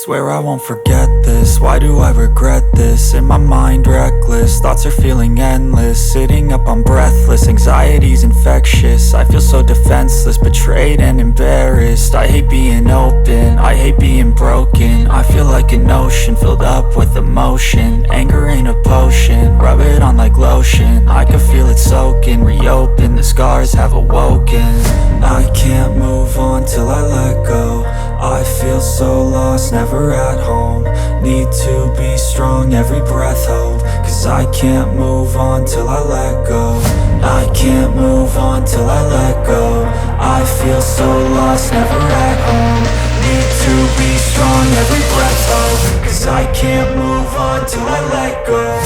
Swear I won't forget this, why do I regret this? In my mind reckless, thoughts are feeling endless. Sitting up, I'm breathless, anxiety's infectious. I feel so defenseless, betrayed and embarrassed. I hate being open, I hate being broken. I feel like an ocean filled up with emotion. Anger ain't a potion, rub it on like lotion. I can feel it soaking, reopen, the scars have awoken. I can't move on till I let go. I feel so lost, never at home. Need to be strong, every breath hope. Cause I can't move on till I let go. I can't move on till I let go. I feel so lost, never at home. Need to be strong, every breath hope. Cause I can't move on till I let go.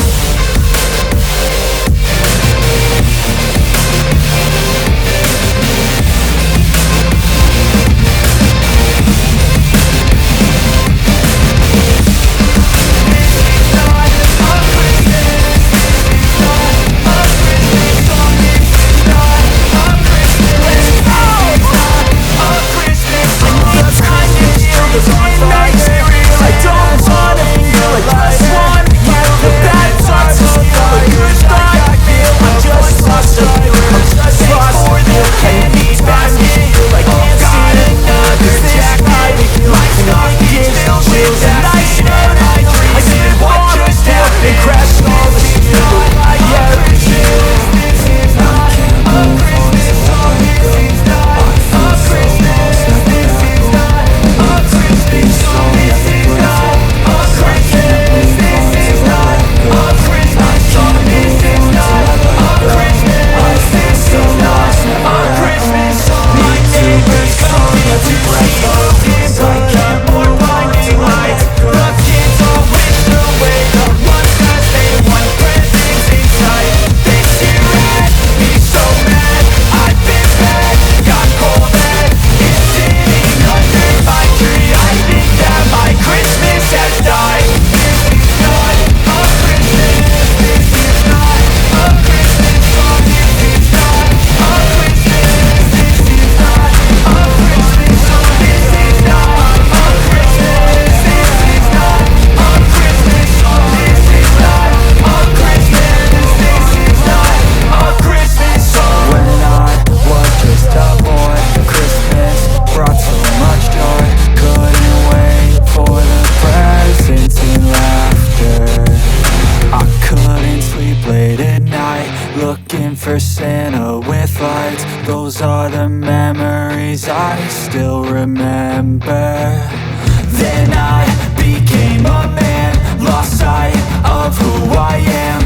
Looking for Santa with lights. Those are the memories I still remember. Then I became a man, lost sight of who I am.